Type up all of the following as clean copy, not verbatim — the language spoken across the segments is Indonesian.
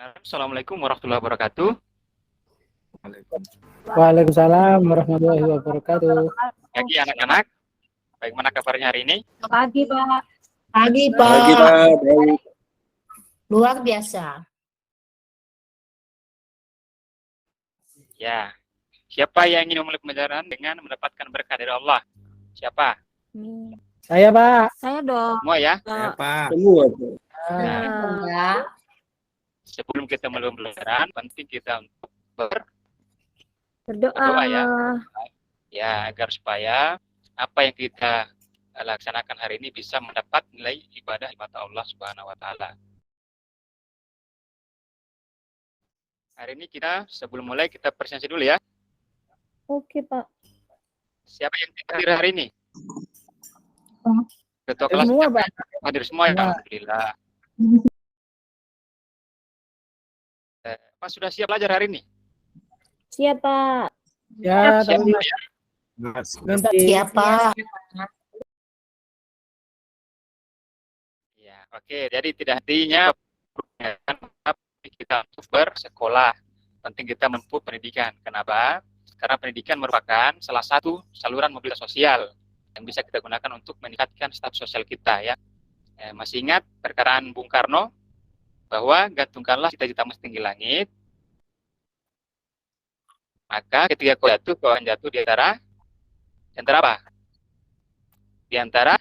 Assalamualaikum warahmatullahi wabarakatuh. Waalaikumsalam warahmatullahi wabarakatuh. Pagi anak-anak, bagaimana kabarnya hari ini? Pagi, Pak. Pagi, Pak. Pagi, Pak. Baik. Luar biasa. Ya, siapa yang ingin memulai pembelajaran dengan mendapatkan berkah dari Allah? Siapa? Saya, Pak. Saya dong. Semua ya? Ya, Pak. Semua. Enggak. Sebelum kita mulai pembelajaran, penting kita untuk Berdoa. berdoa ya, agar supaya apa yang kita laksanakan hari ini bisa mendapat nilai ibadah Allah Subhanahu wa taala. Hari ini kita sebelum mulai kita presentasi dulu ya. Oke, Pak. Siapa yang hadir hari ini? Ketua kelas Semua, Pak. hadir semua ya, Semua. alhamdulillah. Pak sudah siap belajar hari ini? Siap, Pak. Ya, Siap tapi ya? minta Siapa? Ya, oke. Jadi tidak artinya kita untuk bersekolah. Penting kita menempuh pendidikan. Kenapa? Karena pendidikan merupakan salah satu saluran mobilitas sosial yang bisa kita gunakan untuk meningkatkan status sosial kita ya. Masih ingat perkataan Bung Karno bahwa gantungkanlah cita-citamu setinggi langit. Maka ketika kau jatuh di antara apa? Di antara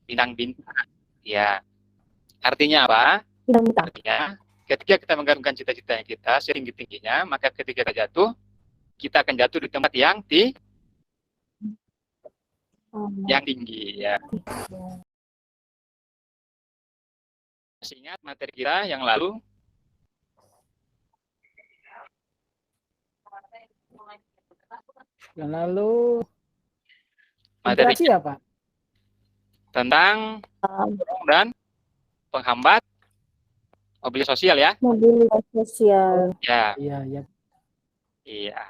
bintang-bintang. Ya. Artinya apa? Bintang-bintang. Artinya ketika kita menggantungkan cita-citanya kita setinggi-tingginya, maka ketika kita jatuh, kita akan jatuh di tempat yang tinggi ya. Masih ingat materi kita yang lalu? yang lalu Materi interaksi apa? tentang dan penghambat mobilitas sosial ya. Mobilitas sosial. Ya, Iya, ya. iya.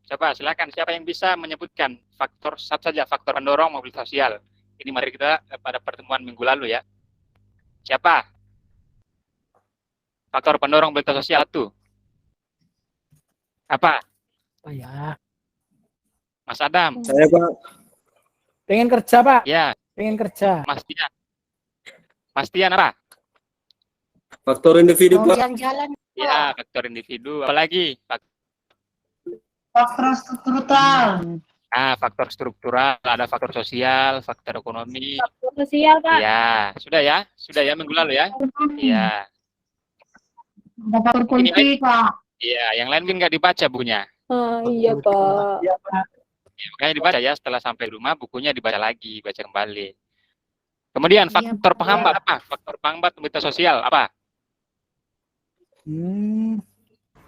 Coba silakan siapa yang bisa menyebutkan faktor satu saja faktor pendorong mobilitas sosial. Ini mari kita pada pertemuan minggu lalu ya. Siapa? Faktor pendorong mobilitas sosial itu apa? Oh, ya. Mas Adam. Saya, Pak. Pengen kerja, Pak. Ya, Pengen kerja. Mas Tian. Mas Tian apa? Faktor individu, Mau Pak. jalan-jalan. Ya, faktor individu. Apalagi? Faktor struktural. Faktor struktural, ada faktor sosial, faktor ekonomi. Faktor sosial, Pak. Ya, sudah ya minggu lalu ya. Iya. Ada faktor politik, Pak. Iya, yang lain mungkin nggak dibaca bukunya. Iya, Pak. Iya, Pak. Ya, makanya dibaca ya, setelah sampai rumah bukunya dibaca lagi, baca kembali. Kemudian faktor penghambat apa? Faktor penghambat mobilitas sosial apa?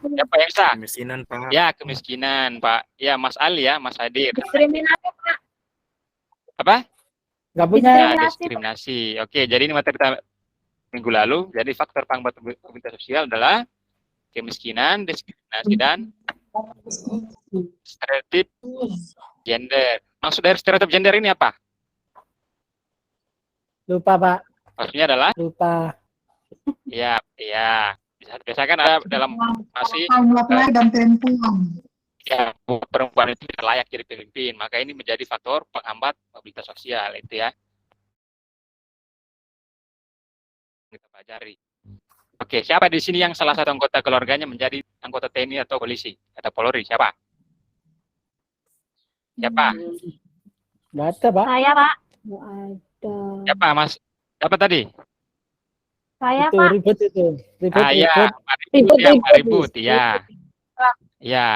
Siapa yang sah? Kemiskinan, Pak. Ya, kemiskinan, Pak. Ya, Mas Ali ya, Mas Hadir. Diskriminasi, Pak. Apa? Nggak punya. Ya, Diskriminasi, diskriminasi. Oke, jadi ini materi kita minggu lalu. Jadi faktor penghambat mobilitas sosial adalah kemiskinan, diskriminasi, dan stereotip gender. Maksud dari stereotip gender ini apa? Lupa, Pak. Maksudnya adalah Lupa. ya biasa kan ada dalam masih Kaum laki-laki dan perempuan. ya perempuan itu tidak layak jadi pemimpin, maka ini menjadi faktor penghambat mobilitas sosial itu ya. Kita pelajari. Oke, siapa di sini yang salah satu anggota keluarganya menjadi anggota TNI atau polisi atau Polri? Siapa? Siapa? Nggak ada, Pak. Saya, Pak. Nggak ada. Siapa, Mas? Siapa tadi? Saya, Itu Pak. ribut itu. Ribut, Ya, ribut. Pak Ribut, ya. Ya.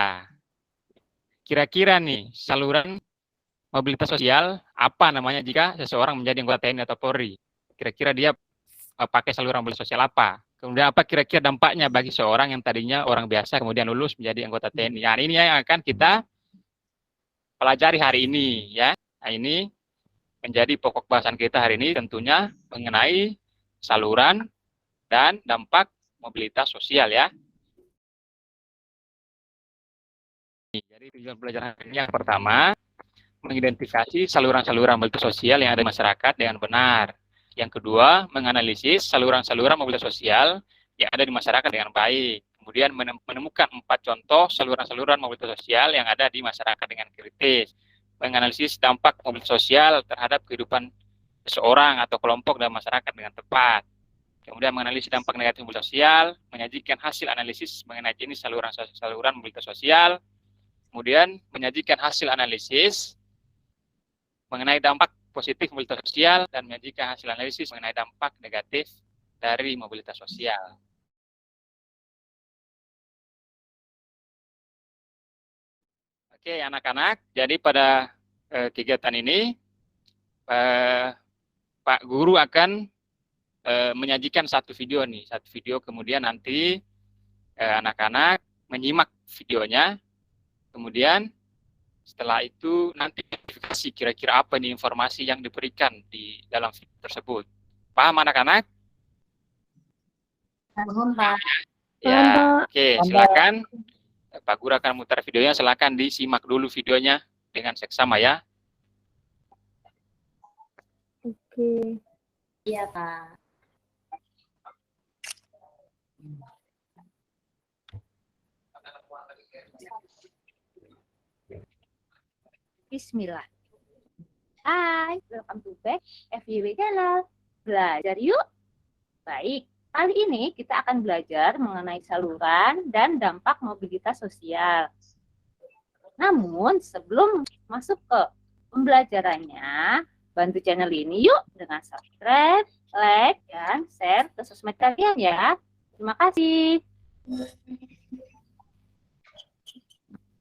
Kira-kira nih saluran mobilitas sosial apa namanya jika seseorang menjadi anggota TNI atau Polri? Kira-kira dia pakai saluran mobilitas sosial apa? Kemudian apa kira-kira dampaknya bagi seorang yang tadinya orang biasa kemudian lulus menjadi anggota TNI? Nah, ini yang akan kita pelajari hari ini ya. Nah, ini menjadi pokok bahasan kita hari ini tentunya mengenai saluran dan dampak mobilitas sosial ya. Jadi tujuan pelajaran hari ini yang pertama mengidentifikasi saluran-saluran mobilitas sosial yang ada di masyarakat dengan benar. Yang kedua, menganalisis saluran-saluran mobilitas sosial yang ada di masyarakat dengan baik. Kemudian menemukan 4 contoh saluran-saluran mobilitas sosial yang ada di masyarakat dengan kritis. Menganalisis dampak mobilitas sosial terhadap kehidupan seseorang atau kelompok dalam masyarakat dengan tepat. Kemudian menganalisis dampak negatif mobilitas sosial, menyajikan hasil analisis mengenai jenis saluran mobilitas sosial. Kemudian menyajikan hasil analisis mengenai dampak positif mobilitas sosial dan menyajikan hasil analisis mengenai dampak negatif dari mobilitas sosial. Oke, anak-anak, jadi pada kegiatan ini Pak Guru akan menyajikan satu video nih, kemudian nanti anak-anak menyimak videonya, kemudian setelah itu nanti verifikasi kira-kira apa nih informasi yang diberikan di dalam video tersebut. Paham anak-anak? Paham, Pak. Ya, oke, silakan. Pak Guru akan mutar videonya, silakan disimak dulu videonya dengan seksama ya. Oke. Iya, Pak. Bismillah. Hai, welcome to back FYW Channel. Belajar yuk. Baik, kali ini kita akan belajar mengenai saluran dan dampak mobilitas sosial. Namun, sebelum masuk ke pembelajarannya, bantu channel ini yuk dengan subscribe, like, dan share ke sosmed kalian ya. Terima kasih.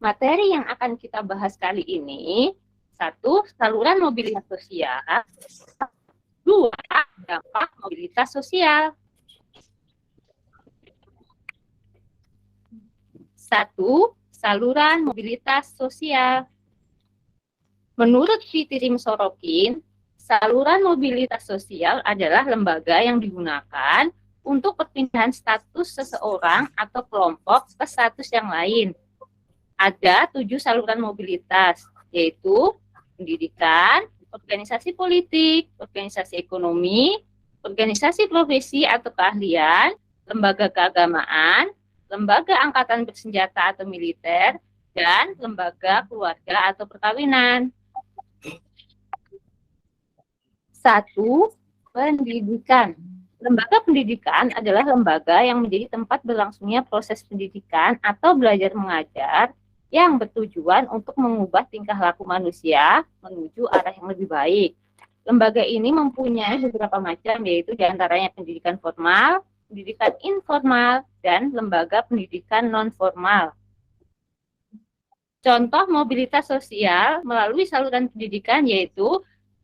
Materi yang akan kita bahas kali ini, 1. Saluran mobilitas sosial. 2. Dampak mobilitas sosial. 1. Saluran mobilitas sosial. Menurut Fitri Sorokin, saluran mobilitas sosial adalah lembaga yang digunakan untuk perpindahan status seseorang atau kelompok ke status yang lain. Ada 7 saluran mobilitas, yaitu pendidikan, organisasi politik, organisasi ekonomi, organisasi profesi atau keahlian, lembaga keagamaan, lembaga angkatan bersenjata atau militer, dan lembaga keluarga atau perkawinan. 1. Pendidikan. Lembaga pendidikan adalah lembaga yang menjadi tempat berlangsungnya proses pendidikan atau belajar mengajar yang bertujuan untuk mengubah tingkah laku manusia menuju arah yang lebih baik. Lembaga ini mempunyai beberapa macam, yaitu diantaranya pendidikan formal, pendidikan informal, dan lembaga pendidikan non-formal. Contoh mobilitas sosial melalui saluran pendidikan yaitu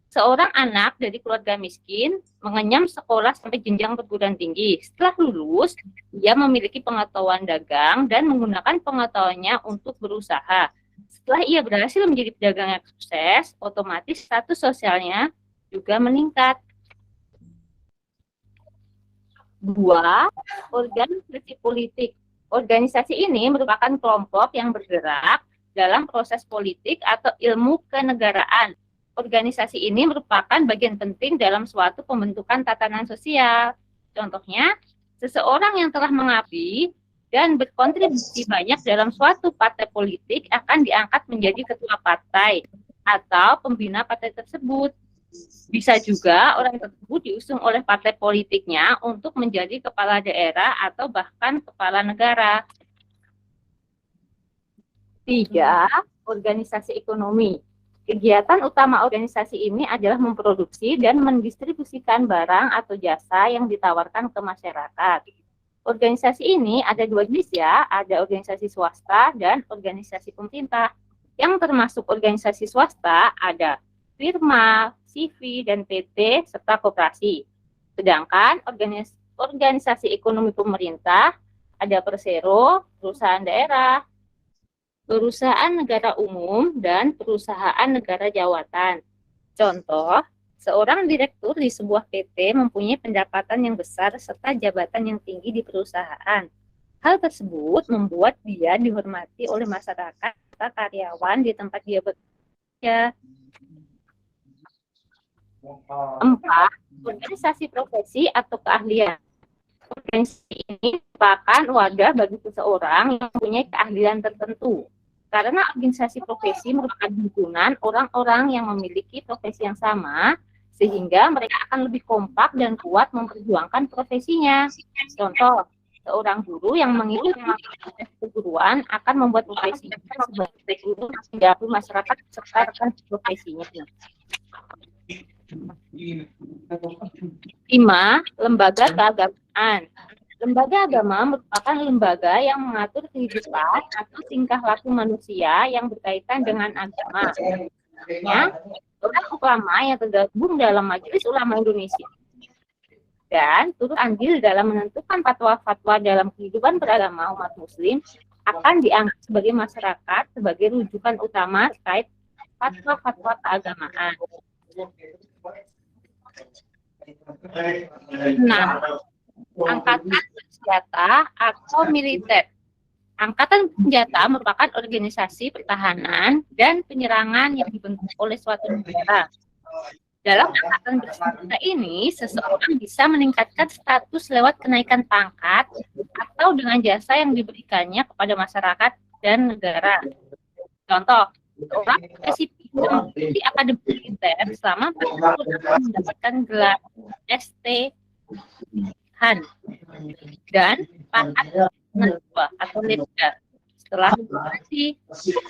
seorang anak dari keluarga miskin mengenyam sekolah sampai jenjang perguruan tinggi. Setelah lulus, ia memiliki pengetahuan dagang dan menggunakan pengetahuannya untuk berusaha. Setelah ia berhasil menjadi pedagang yang sukses, otomatis status sosialnya juga meningkat. 2. Organisasi politik. Organisasi ini merupakan kelompok yang bergerak dalam proses politik atau ilmu kenegaraan. Organisasi ini merupakan bagian penting dalam suatu pembentukan tatanan sosial. Contohnya, seseorang yang telah mengabdi dan berkontribusi banyak dalam suatu partai politik akan diangkat menjadi ketua partai atau pembina partai tersebut. Bisa juga orang tersebut diusung oleh partai politiknya untuk menjadi kepala daerah atau bahkan kepala negara. 3. Organisasi ekonomi. Kegiatan utama organisasi ini adalah memproduksi dan mendistribusikan barang atau jasa yang ditawarkan ke masyarakat. Organisasi ini ada 2 jenis ya, ada organisasi swasta dan organisasi pemerintah. Yang termasuk organisasi swasta ada firma, CV, dan PT, serta koperasi. Sedangkan organisasi ekonomi pemerintah ada Persero, perusahaan daerah, perusahaan negara umum, dan perusahaan negara jawatan. Contoh, seorang direktur di sebuah PT mempunyai pendapatan yang besar serta jabatan yang tinggi di perusahaan. Hal tersebut membuat dia dihormati oleh masyarakat serta karyawan di tempat dia bekerja. 4. Organisasi profesi atau keahlian. Organisasi ini merupakan wadah bagi seseorang yang mempunyai keahlian tertentu. Karena organisasi profesi merupakan himpunan orang-orang yang memiliki profesi yang sama, sehingga mereka akan lebih kompak dan kuat memperjuangkan profesinya. Contoh, seorang guru yang mengikuti proses keguruan akan membuat profesinya sebagai guru menjadi masyarakat serta rekan profesinya. 5. Lembaga keagamaan. Lembaga agama merupakan lembaga yang mengatur kehidupan atau tingkah laku manusia yang berkaitan dengan agama. Artinya, orang ulama yang tergabung dalam Majelis Ulama Indonesia dan turut andil dalam menentukan fatwa-fatwa dalam kehidupan beragama umat muslim akan dianggap sebagai masyarakat sebagai rujukan utama terkait fatwa-fatwa keagamaan. Nah, angkatan senjata atau militer. Angkatan senjata merupakan organisasi pertahanan dan penyerangan yang dibentuk oleh suatu negara. Dalam angkatan bersenjata ini, seseorang bisa meningkatkan status lewat kenaikan pangkat atau dengan jasa yang diberikannya kepada masyarakat dan negara. Contoh, seorang sipil yang di akademi militer selama 4 tahun akan mendapatkan gelar ST Han dan pangkat mentua atau letda setelah operasi. 7.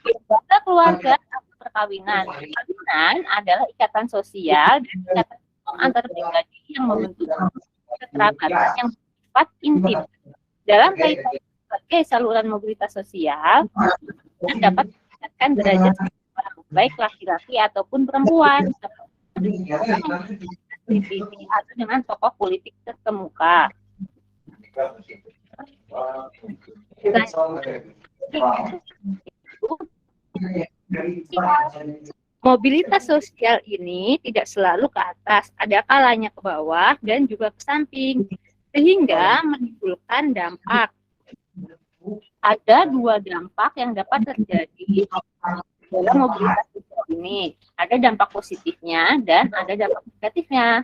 Lembaga keluarga atau perkawinan. Perkawinan adalah ikatan sosial dan ikatan hukum antar pribadi yang membentuk kekerabatan yang bersifat intim. Dalam kaitan sebagai saluran mobilitas sosial, dan dapat meningkatkan derajat seseorang, baik laki-laki ataupun perempuan, atau dengan tokoh politik terkemuka. Mobilitas sosial ini tidak selalu ke atas, ada kalanya ke bawah dan juga ke samping, sehingga menimbulkan dampak. Ada 2 dampak yang dapat terjadi dalam mobilitas sosial ini. Ada dampak positifnya dan ada dampak negatifnya.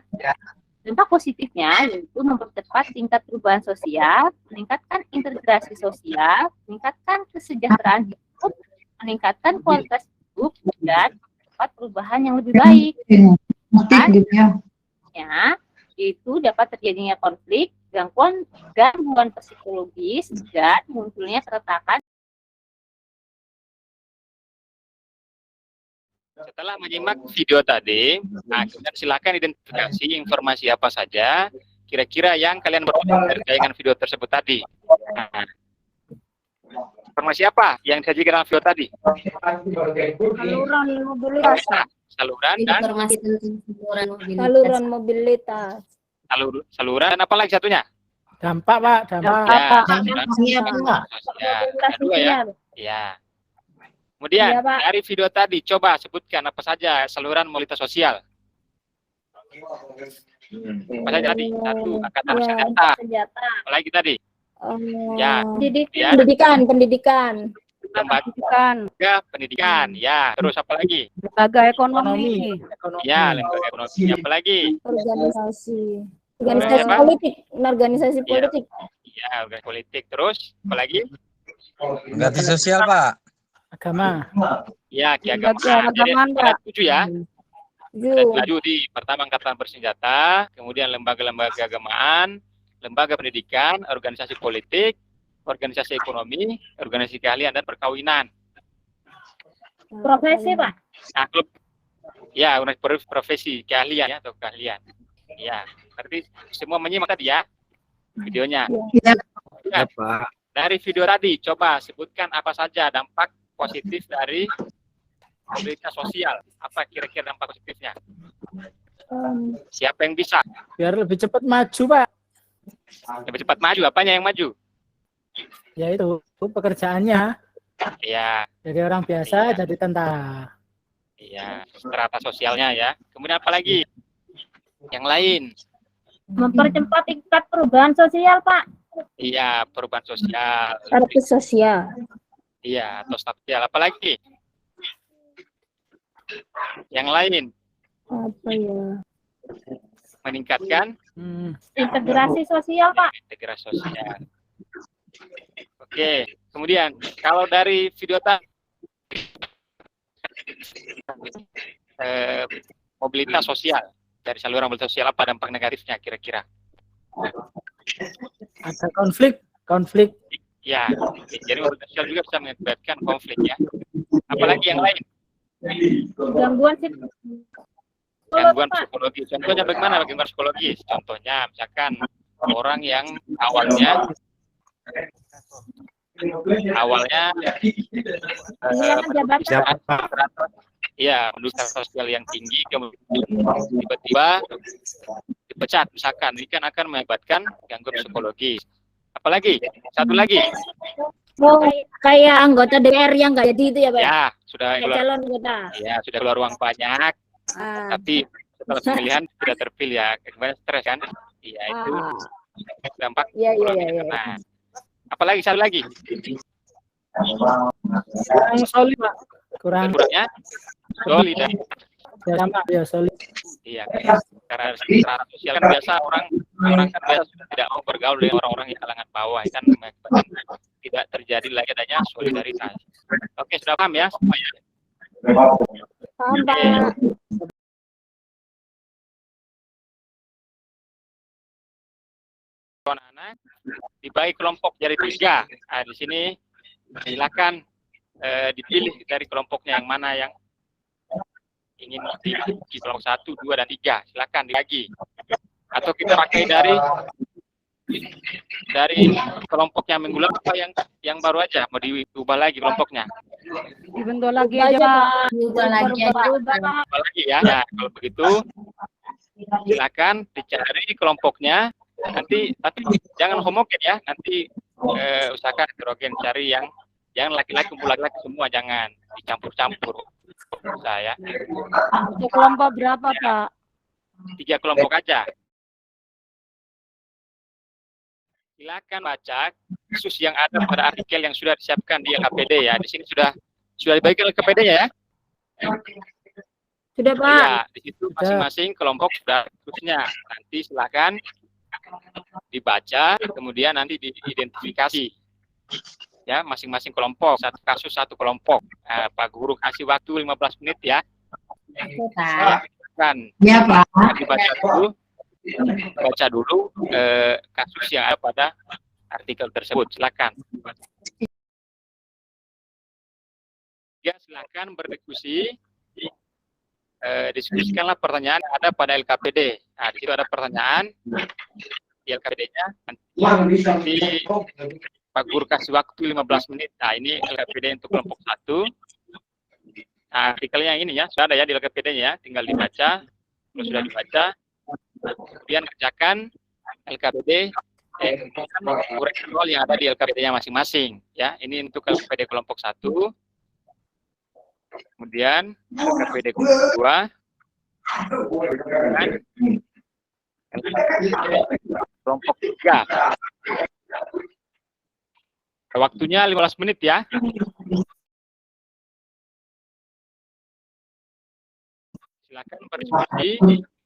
Dampak positifnya yaitu mempercepat tingkat perubahan sosial, meningkatkan integrasi sosial, meningkatkan kesejahteraan hidup, meningkatkan kualitas hidup, dan mempercepat perubahan yang lebih baik. Itu dapat terjadinya konflik, gangguan psikologis, dan munculnya keretakan. Setelah menyimak video tadi, kemudian silakan identifikasi informasi apa saja kira-kira yang kalian peroleh dari tayangan video tersebut tadi. Nah, informasi apa yang disajikan dalam video tadi? Saluran mobilitas. Saluran dan Informasi tentang saluran Saluran mobilitas. saluran dan apa lagi satunya? Dampak, Pak. Dampak. Ya, ada 2 ya. Ya. Kemudian Iya, Pak. dari video tadi coba sebutkan apa saja saluran mobilitas sosial. Apa saja tadi? 1, angkatan Senjata. Apalagi tadi? Ya. Pendidikan. Lembaga pendidikan. Ya. Terus apa lagi? Lembaga ekonomi. Ya, lembaga ekonomi. Apa lagi? Organisasi Apa? politik. Organisasi politik. Ya, organisasi politik. Terus apa lagi? Ganti sosial, Pak. Agama. Ya, keagamaan. Jadi ada 7 ya. Ada 7 di pertama angkatan bersenjata, kemudian lembaga-lembaga keagamaan, lembaga pendidikan, organisasi politik, organisasi ekonomi, organisasi keahlian dan perkawinan. Profesi, Pak. Nah, klub ya, profesi keahlian ya atau keahlian. Ya, berarti semua menyimak tadi ya videonya. Ya, Pak. Dari video tadi coba sebutkan apa saja dampak positif dari mobilitas sosial. Apa kira-kira dampak positifnya? Siapa yang bisa? Biar lebih cepat maju, Pak. Lebih cepat maju. Apanya yang maju? Ya itu pekerjaannya. Ya, Jadi orang biasa jadi tentara. iya, strata sosialnya ya. Kemudian apa lagi? Yang lain? Mempercepat tingkat perubahan sosial, Pak. Iya, perubahan sosial. Status sosial. Iya, atau stasial. Apalagi? Yang lain, Apa ya? meningkatkan Integrasi sosial, Pak. integrasi sosial. Oke, kemudian kalau dari video mobilitas sosial, dari saluran mobilitas sosial apa dampak negatifnya kira-kira? Ada konflik. Ya, jadi mobilitas sosial juga bisa mengakibatkan konflik ya. Apalagi yang lain? Gangguan Gangguan psikologis. Contohnya bagaimana gangguan psikologis? Contohnya misalkan orang yang awalnya iya mendudukan sosial yang tinggi, kemudian tiba-tiba dipecat misalkan, ini kan akan mengakibatkan gangguan psikologis. Apalagi satu lagi, kayak anggota DPR yang nggak jadi itu ya, Pak? ya sudah keluar, Calon anggota. ya sudah keluar uang banyak, tapi setelah pemilihan tidak terpilih ya, kemudian stres kan? Iya itu dampak. Iya. Nah, apalagi satu lagi? Kurang solid, Pak. Kurangnya solidaritas. Sama ya solid. Iya, karena secara sosial kan biasa orang kan biasa tidak mau bergaul dengan orang-orang yang kalangan bawah, kan mengakibatkan tidak terjadi lagi adanya solidaritas. Oke, sudah paham ya semuanya? Paham, Pak. Anak-anak dibagi kelompok jadi 3. Nah, di sini silakan dipilih dari kelompoknya yang mana yang ingin di kelompok 1, 2, dan 3. Silakan dibagi. Atau kita pakai dari kelompok yang minggu lalu apa yang baru aja mau diubah lagi kelompoknya. Dibentuk lagi aja, Pak. Diubah lagi aja. Ubah lagi ya. Nah, kalau begitu silakan dicari kelompoknya. Nanti tapi jangan homogen ya, nanti usahakan heterogen, cari yang jangan laki-laki kumpul laki-laki semua, jangan dicampur-campur saya. Untuk kelompok berapa, Pak? 3 kelompok aja. Silakan baca kasus yang ada pada artikel yang sudah disiapkan di LKPD ya. Di sini sudah dibagikan LKPD-nya ya. Sudah, Pak. Ya, di situ masing-masing kelompok sudah kasusnya. Nanti silakan dibaca, kemudian nanti diidentifikasi ya masing-masing kelompok, satu kasus satu kelompok. Pak Guru kasih waktu 15 menit ya. Kan Ya, Pak. Baca dulu kasus yang ada pada artikel tersebut. Silakan. Ya, silakan berdiskusi. Diskusikanlah pertanyaan yang ada pada LKPD. Nah, di situ ada pertanyaan di LKPD-nya. Nanti Pak Guru kasih waktu 15 menit. Nah, ini LKPD untuk kelompok 1. Nah, artikelnya yang ini ya, sudah ada ya di LKPD-nya ya, tinggal dibaca. Kalau sudah dibaca, kemudian kerjakan LKPD yang ada di LKPD-nya masing-masing. Ya, ini untuk LKPD kelompok 1. Kemudian LKPD kelompok 2, dan kelompok 3. Waktunya 15 menit ya. Silakan berdiskusi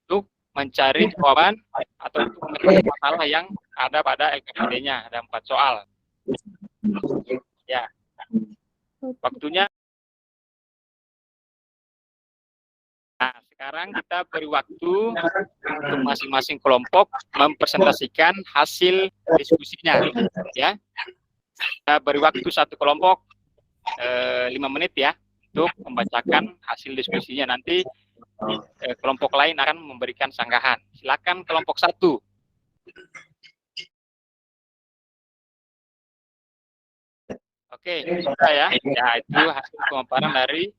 untuk mencari jawaban atau untuk mencari masalah yang ada pada LKPD-nya. Ada 4 soal. Ya. Waktunya. Nah, sekarang kita beri waktu untuk masing-masing kelompok mempresentasikan hasil diskusinya, ya. Kita beri waktu satu kelompok 5 menit ya untuk membacakan hasil diskusinya. Nanti kelompok lain akan memberikan sanggahan. Silakan kelompok 1. Oke, sudah ya. Ya, itu hasil pemaparan dari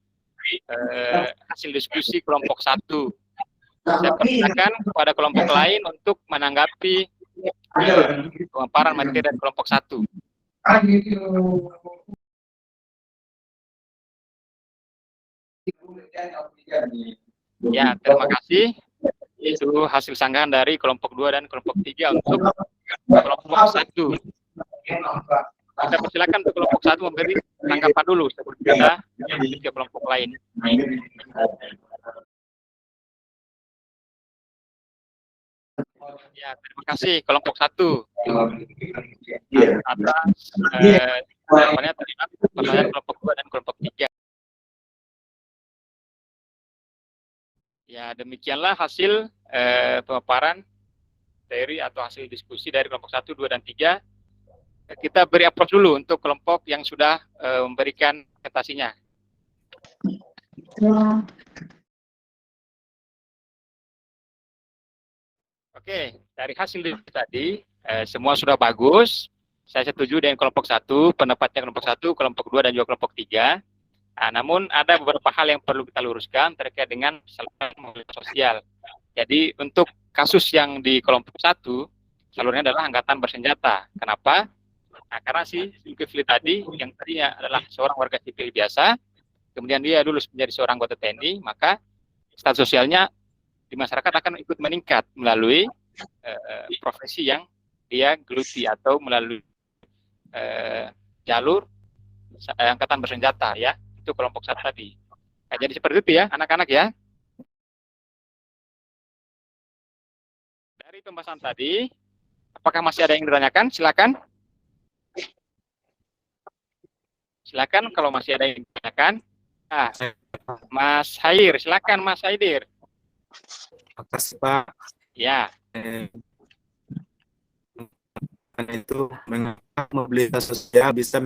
hasil diskusi kelompok 1. Saya persilakan kepada kelompok lain untuk menanggapi pemaparan materi dari kelompok 1. Ya, terima kasih. Itu hasil sanggahan dari kelompok 2 dan kelompok 3 untuk kelompok 1. kita persilakan untuk kelompok 1 memberi tanggapan dulu sebelum kita lanjut ke kelompok lain. Ya, terima kasih kelompok 1 atas jawabannya terhadap pertanyaan kelompok 2 dan kelompok 3. Ya, demikianlah hasil pemaparan teori atau hasil diskusi dari kelompok 1, 2, dan 3. Kita beri approach dulu untuk kelompok yang sudah memberikan presentasinya. Oke, dari hasil tadi semua sudah bagus. Saya setuju dengan kelompok 1, pendapatnya kelompok 1, kelompok 2, dan juga kelompok 3. Nah, namun ada beberapa hal yang perlu kita luruskan terkait dengan saluran mobilitas sosial. Jadi untuk kasus yang di kelompok 1, salurnya adalah angkatan bersenjata. Kenapa? Nah, karena si Zulkifli tadi, yang tadinya adalah seorang warga sipil biasa, kemudian dia lulus menjadi seorang anggota TNI, maka status sosialnya di masyarakat akan ikut meningkat melalui profesi yang dia geluti atau melalui jalur angkatan bersenjata, ya. Itu kelompok 1 tadi. Nah, jadi seperti itu ya anak-anak ya. Dari pembahasan tadi, apakah masih ada yang ditanyakan? Silakan. Silakan kalau masih ada yang ditanyakan. Nah, Mas Hair, silakan Mas Haidir. Makasih Pak. Ya. Itu mengapa mobilitas sosial bisa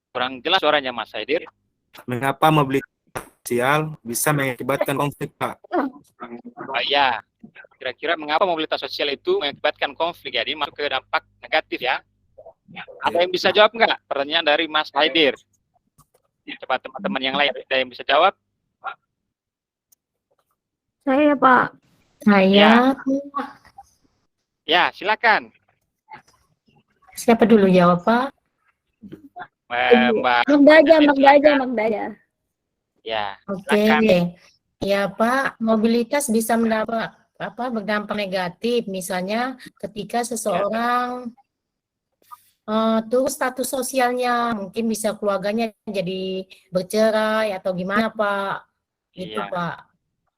Kurang jelas suaranya Mas Haidir. mengapa mobilitas sosial bisa mengakibatkan konflik Pak? Ya, kira-kira mengapa mobilitas sosial itu mengakibatkan konflik? Jadi masuk ke dampak negatif ya. Ada yang bisa jawab nggak? Pertanyaan dari Mas Haidir. Coba teman-teman yang lain ada yang bisa jawab? Saya, Pak. Saya, Ya, silakan. siapa dulu jawab, Pak? Mbak. Magdaja. Ya, Oke. silakan. Ya, Pak, mobilitas bisa mendapat berdampak negatif. Misalnya ketika seseorang tuh status sosialnya, mungkin bisa keluarganya jadi bercerai atau gimana, Pak? Gitu, Iya. Pak.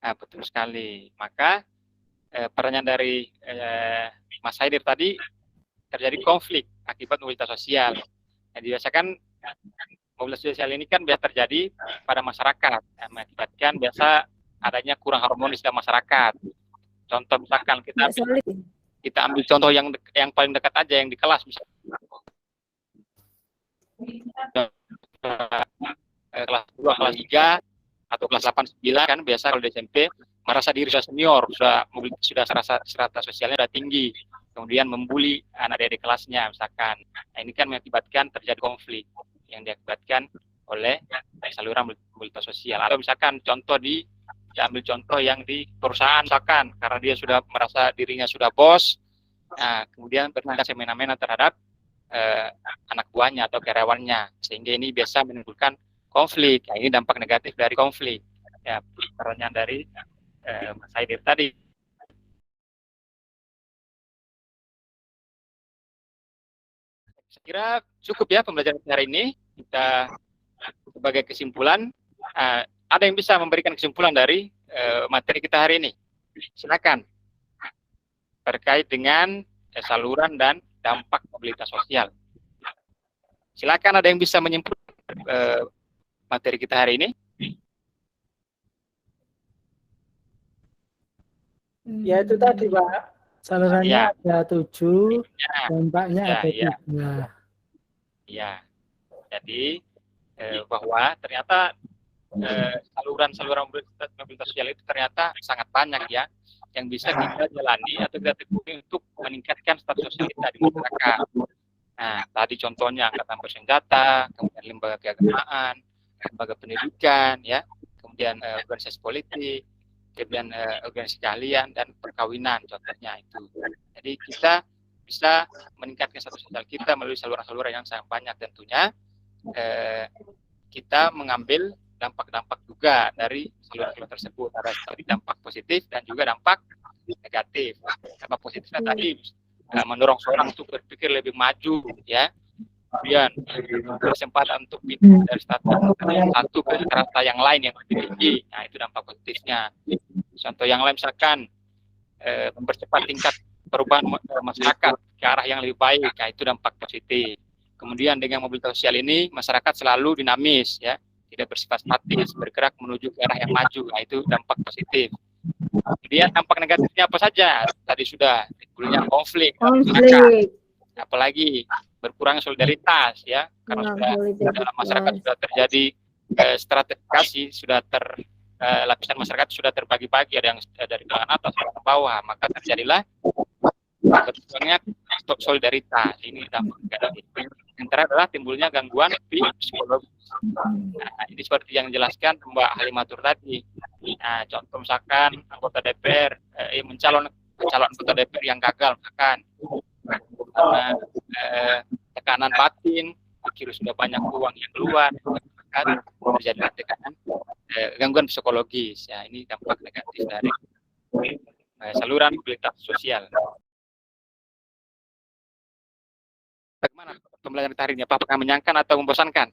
Nah, betul sekali. Maka pertanyaan dari Mas Haidir tadi, terjadi konflik akibat mobilitas sosial. Yang biasakan mobilitas sosial ini kan biasa terjadi pada masyarakat, mengakibatkan biasa adanya kurang harmonis dalam masyarakat. Contoh misalkan kita ambil contoh yang paling dekat aja, yang di kelas misalnya. Kelas 2, kelas 3 atau kelas 8, 9 kan biasa kalau di SMP merasa diri sudah senior, sudah strata sosialnya sudah tinggi, kemudian membuli anak-adik kelasnya misalkan. Nah, ini kan mengakibatkan terjadi konflik yang diakibatkan oleh saluran mobilitas sosial. Atau misalkan diambil contoh yang di perusahaan misalkan, karena dia sudah merasa dirinya sudah bos, nah, kemudian bertindak semena-mena terhadap anak buahnya atau karyawannya, sehingga ini biasa menimbulkan konflik. Nah, ini dampak negatif dari konflik. Ya, pertanyaan dari Mas Haidir tadi. Saya kira cukup ya pembelajaran hari ini. Kita sebagai kesimpulan, ada yang bisa memberikan kesimpulan dari materi kita hari ini? Silakan. Terkait dengan saluran dan dampak mobilitas sosial. Silakan, ada yang bisa menyimpulkan materi kita hari ini? Ya itu tadi Pak, salurannya Ya. ada 7, Ya. dampaknya ada 3. Ya. Jadi bahwa ternyata saluran-saluran mobilitas sosial itu ternyata sangat banyak ya, yang bisa kita jalani atau kita tekuni untuk meningkatkan status sosial kita di masyarakat. Nah, tadi contohnya angkatan bersenjata, kemudian lembaga keagamaan, lembaga pendidikan, ya, kemudian organisasi politik, kemudian organisasi keahlian dan perkawinan, contohnya itu. Jadi kita bisa meningkatkan status sosial kita melalui saluran-saluran yang sangat banyak. Tentunya kita mengambil dampak-dampak juga dari saluran-saluran tersebut. Ada dampak positif dan juga dampak negatif. Dampak positifnya tadi mendorong seorang untuk berpikir lebih maju, ya. Kemudian kesempatan untuk pindah dari status satu ke strata yang lain yang lebih tinggi. Nah, itu dampak positifnya. Contoh yang lain misalkan mempercepat tingkat perubahan masyarakat ke arah yang lebih baik. Nah, itu dampak positif. Kemudian dengan mobilitas sosial ini masyarakat selalu dinamis, ya, tidak bersifat statis, bergerak menuju ke arah yang maju. Nah, itu dampak positif. Kemudian dampak negatifnya apa saja? Tadi sudah timbulnya konflik, apalagi berkurang solidaritas, ya, karena sudah dalam masyarakat sudah terjadi stratifikasi, sudah lapisan masyarakat sudah terbagi-bagi, ada yang dari kalangan atas ke bawah, maka terjadilah berkurangnya stok solidaritas. Ini dampak negatif. Yang terakhir adalah timbulnya gangguan psikologis. Nah, ini seperti yang dijelaskan Mbak Halimatur tadi. Nah, contoh misalkan anggota DPR calon anggota DPR yang gagal, misalkan karena tekanan batin, akhirnya sudah banyak uang yang keluar, maka terjadi tekanan gangguan psikologis. Ya, ini dampak negatif dari saluran mobilitas sosial. Bagaimana pembelajaran kita hari ini? Apakah menyenangkan atau membosankan?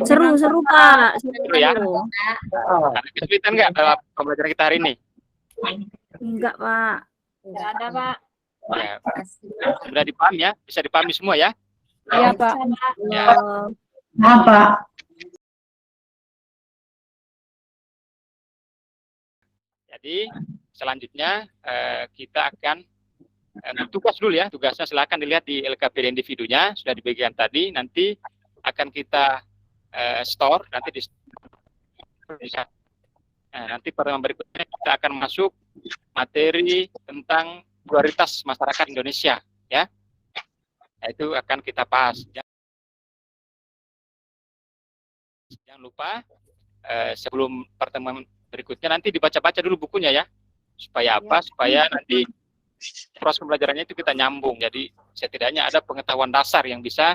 Seru Pak. Seru ya. Ada kesulitan nggak dalam pembelajaran kita hari ini? Enggak Pak. Enggak ada, Pak. Ya, sudah dipahami ya? Bisa dipahami semua ya? Iya Pak. Ya. Apa? Jadi selanjutnya kita akan tugas dulu ya. Tugasnya silakan dilihat di LKPD individunya, sudah dibagikan tadi. Nanti akan kita store nanti di nanti pertemuan berikutnya kita akan masuk materi tentang prioritas masyarakat Indonesia, ya. Itu akan kita bahas. Jangan lupa sebelum pertemuan berikutnya nanti dibaca-baca dulu bukunya ya, supaya apa? Supaya nanti proses pembelajarannya itu kita nyambung. Jadi setidaknya ada pengetahuan dasar yang bisa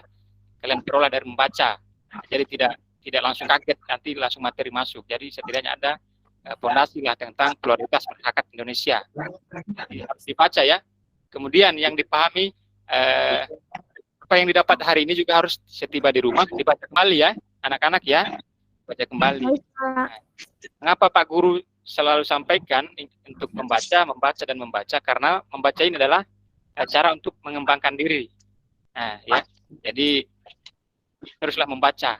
kalian peroleh dari membaca. Jadi tidak langsung kaget nanti langsung materi masuk. Jadi setidaknya ada fondasi lah tentang prioritas masyarakat Indonesia. Jadi, harus dibaca ya. Kemudian yang dipahami apa yang didapat hari ini juga harus setiba di rumah dibaca kembali ya, anak-anak ya, baca kembali. Nah, mengapa Pak Guru selalu sampaikan untuk membaca dan membaca? Karena membaca ini adalah cara untuk mengembangkan diri. Nah ya, jadi teruslah membaca.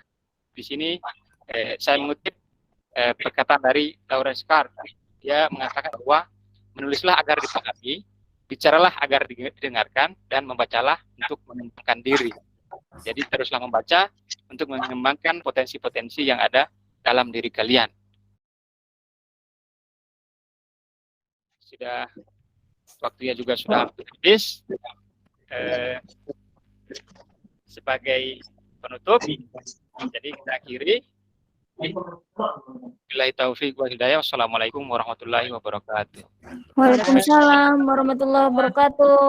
Di sini saya mengutip perkataan dari Lawrence Carr. Dia mengatakan bahwa menulislah agar dipahami, bicaralah agar didengarkan, dan membacalah untuk mengembangkan diri. Jadi teruslah membaca untuk mengembangkan potensi-potensi yang ada dalam diri kalian. Sudah waktunya juga sudah habis. Sebagai penutup, jadi kita akhiri. Billahi taufiq wal hidayah. Wassalamualaikum warahmatullahi wabarakatuh. Waalaikumsalam warahmatullahi wabarakatuh.